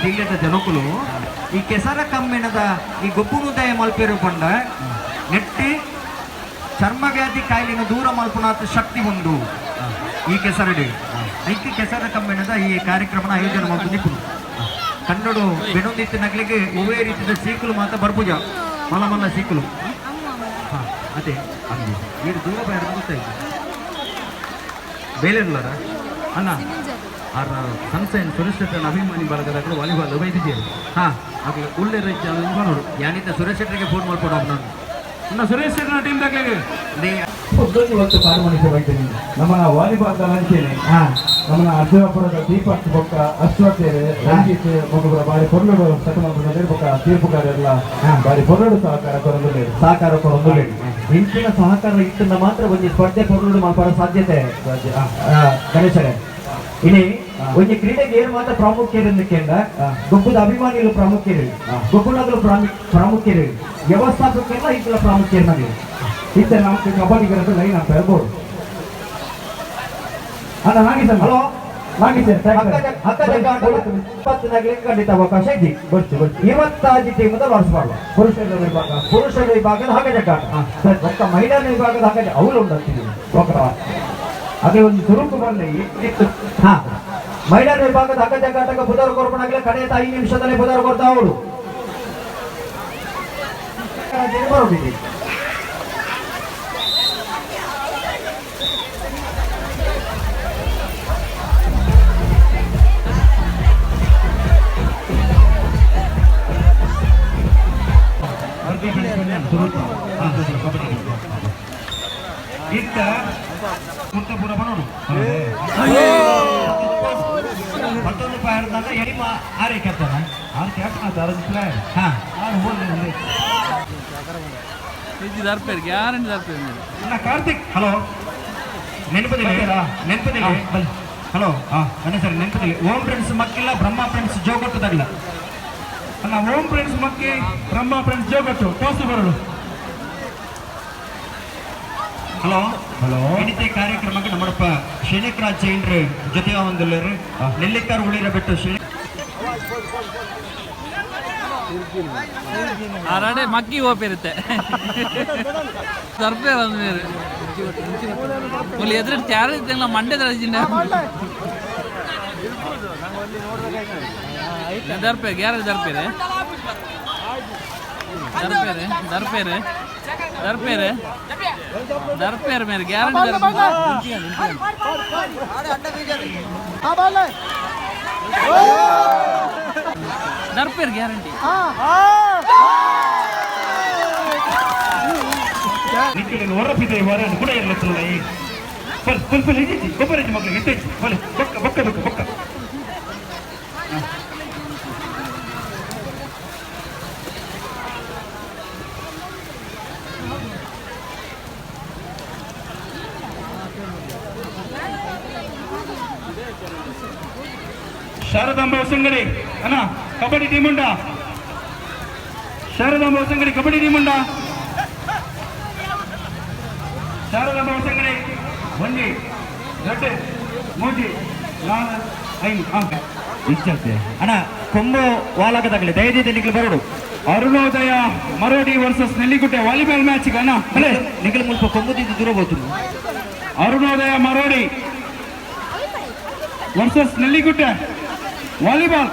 ಜಿಲ್ಲೆದ ಜನಕುಲು ಈ ಕೆಸರ ಕಮ್ಮಿಣದ ಈ ಗೊಬ್ಬುನುದಯ ಮಲ್ಪೇರು ಪಂಡ ನೆಟ್ಟಿ ಚರ್ಮ ವ್ಯಾಧಿ ಕಾಯಿಲೆನ ದೂರ ಮಲ್ಪುನಾಥ ಶಕ್ತಿ ಉಂಡು ಈ ಕೆಸರಡಿ ಐತಿ ಕೆಸರ ಕಮ್ಮಿಣದ ಈ ಕಾರ್ಯಕ್ರಮನ ಆಯೋಜನೆ ಮಾಡ್ಕೊಂಡು ನಿಪುಣ ಕನ್ನಡ ಬೆನೊಂದಿತ್ತು ನಗಲಿಗೆ ಒವೇ ರೀತಿಯ ಸೀಕಲು ಮಾತ್ರ ಬರ್ಬುಜ ಮಲ ಮಲ್ಲ ಸೀಕಲು ಹಾಂ ಅದೇ ಈಗ ದೂರ ಬೇಡ ಗೊತ್ತಾಯ್ತು ಬೇಲೆಲ್ಲರ ಅಣ್ಣ ಆರ ಸನ್ಸೈನ್ ಸುರೇಶ್ ಅಭಿಮಾನಿ ಬಳಗದಾಗ ವಾಲಿಬಾಲ್ ವೈದ್ಯರು ಹಾಂ ಹಾಗೆ ಒಳ್ಳೆ ರೈತ ನೋಡು ಯಾನಿದ್ದ ಸುರೇಶ್ ಶೆಟ್ಟರಿಗೆ ಫೋನ್ ಮಾಡ್ಕೊಡು ನಾನು ಇನ್ನು ಸುರೇಶ್ ಶೆಟ್ಟರ ಟೀಮ್ದಾಗೆ ಇವತ್ತು ಪಾಲ್ಗೊಳ್ಳಿಸಿ ಬೈತೀನಿ ನಮ್ಮನ್ನ ವಾಲಿಬಾಲ್ ಲಂಚೇನೆ ನಮ್ಮನ್ನ ಅರ್ಜುನಪುರದ ದೀಪಕ್ ಬೊಕ್ಕ ಅಶ್ವಥೇರೆ ರಂಜಿತ್ ಮಗುಬರ ಬಾರಿ ಪೊರ್ಲುಡು ಸಕಲಂಬರ ಬೊಕ್ಕ ತೀರ್ಪುಗಾರೆಲ್ಲ ಬಾರಿ ಪೊರ್ಲುಡು ಸಹಕಾರ ಕೊರೊಂದುಲೆ ಇಂಚಿನ ಸಹಕಾರ ಇಟ್ಟಿಂದ ಮಾತ್ರ ಒಂದು ಸ್ಪರ್ಧೆ ಪೊರ್ಲುಡು ಮಾಡ್ಬಾರ ಸಾಧ್ಯತೆ ಗಣೇಶರೇ ಇನಿ ಒಂದು ಕ್ರೀಡೆಗೆ ಏನು ಮಾತ್ರ ಪ್ರಾಮುಖ್ಯತೆ ಎಂದಕ್ಕೆಂಡ ಗೊಬ್ಬದ ಅಭಿಮಾನಿಗಳು ಪ್ರಾಮುಖ್ಯರು ಗೊಬ್ಬನಗಳು ಪ್ರಾಮುಖ್ಯರು ವ್ಯವಸ್ಥಾಪಕರೆಲ್ಲ ಇದರ ಪ್ರಾಮುಖ್ಯತೆ ಇತ್ತ ನಮ್ಗೆ ಕಬಡ್ಡಿಗರದ್ದು ಲೈನ್ ಅಂತ ಹೇಳ್ಬೋದು ಅಲ್ಲ ನಾಗಿ ಸರ್ ಹಲೋ ನಾಗಿ ಸರ್ ಖಂಡಿತ ಅವಕಾಶ ಇದೆ ಇವತ್ತಾಜಿ ಟೀಮದ ನಡೆಸಬಾರ್ದು ಪುರುಷರ ವಿಭಾಗದ ಹಗ್ಗ ಜಗ್ಗಾಟ ಒಕ್ಕ ಮಹಿಳಾ ವಿಭಾಗದ ಹಗ್ಗ ಅವಳು ಉಂಟಾಗ್ತಿದ್ದೀವಿ ಅದೇ ಒಂದು ಸುರುಕು ಬರಲಿ ಇತ್ತು ಹಾ ಮಹಿಳಾ ವಿಭಾಗದ ಹಗ್ಗ ಜಗ್ಗಾಟಕ್ಕೆ ಬುಧವಾರ ಕೊರ್ಪಣಾಗಲೇ ಕಡೆಯ 5 ನಿಮಿಷದಲ್ಲಿ ಬುಧವಾರ ಕೊಡ್ತಾ ಅವಳು ಬರೋದಿದೆ ಮುತ್ತಪುರ ಬನೋಡು ಮತ್ತೊಂದು ಪಾಯರ್ದಾಗ ಎಡಿಮ ಆರೆ ಕ್ಯಾಪ್ಟನ್ ಆರು ಕ್ಯಾಪ್ಟನ್ ಅರಜಿಸ್ಲ ಹಾಂ ಆರು ಹೋಗಿ ಕಾರ್ತಿಕ್ ಹಲೋ ನೆನಪದಿಲ್ಲ ಹಲೋ ಹಾಂ ಸರ್ ನೆನಪದಿಲ್ಲ ಓಂ ಫ್ರೆಂಡ್ಸ್ ಮಕ್ಕಿಲ್ಲ ಬ್ರಹ್ಮ ಫ್ರೆಂಡ್ಸ್ ಜೋಗಟ್ಟದಾಗಲ್ಲ ಅಲ್ಲ ಓಂ ಫ್ರೆಂಡ್ಸ್ ಮಕ್ಕಿ ಬ್ರಹ್ಮ ಫ್ರೆಂಡ್ಸ್ ಜೋಗಟ್ಟು ತೋರಿಸಿ ಬರೋದು ಹಲೋ ಹಲೋ ಇನಿತೆ ಕಾರ್ಯಕ್ರಮಕ್ಕೆ ನಮ್ಮಪ್ಪ ಶೇನಿಕರಾಜ್ ಜೈನ್ರು ಜೊತೆ ಒಂದಿಲ್ಲರು ನೆಲ್ಲಿಕಾರು ಉಳಿರ ಬಿಟ್ಟು ಆರಾಡೆ ಮಕ್ಕಿ ಹೋಪಿರುತ್ತೆ ಸರ್ಪೇ ಬಂದ್ಮೇಲೆ ಇಲ್ಲಿ ಎದುರು ಚಾರ ಇದ್ದಂಗ ಮಂಡ್ಯ ತರಜಿನ ದರ್ಪೆ ಗ್ಯಾರೇಜ್ ದರ್ಪೇರೆ ದರ್ಪೇರೆ ದರ್ಪೇರೆ ದರ್ಪೇರೆ ದರ್ಪೇರೆ ಮೇರೆ ಗ್ಯಾರಂಟಿ ದರ್ಪೇರ್ ಗ್ಯಾರಂಟಿ ಹೊರಪಿದೆ ಹೊರ ಕೂಡ ಇರಲಿಲ್ಲ ಸ್ವಲ್ಪ ಹಿಡಿತಿ ಗೊಬ್ಬರ ಮಕ್ಕಳಿಗೆ ಎತ್ತೈತಿ ಬೊಕ್ಕ ಬೊಕ್ಕ ಬೇಕು ಬೊಕ್ಕ ಶಾರದಾಂಬ ಹೊಸಂಗಡಿ ಅಣ್ಣ ಕಬಡ್ಡಿ ಟೀಮ್ ಉಂಡ ಶಾರದಾಂಬ ಹೊಸಂಗಡಿ ಕಬಡ್ಡಿ ಟೀಮ್ ಉಂಡ ಶಾರದಾಂಬ ಹೊಸಂಗಡಿ ಒಂಜಿ ದೊಡ್ಡ ಮೂಜಿ 4 5 ಇಚ್ಛೆ ಅಣ್ಣ ಕೊಂಬು ವಾಲಾಗದಾಗಲಿ ದಯದಿಂದ ನಿಖಿಲ್ ಬರೋಡು Arunodaya Marodi versus Nelligudde volleyball match ಅಣ್ಣ ಅಲ್ಲೇ ನಿಖಿಲ್ ಮುಲ್ಪ ಕೊಂಬುದಿದ್ದು ದೂರ ಹೋಗ್ತೀನಿ ಅರುಣೋದಯ ಮರೋಡಿ ವರ್ಸಸ್ ನೆಲ್ಲಿಗುಡ್ಡೆ ವಾಲಿಬಾಲ್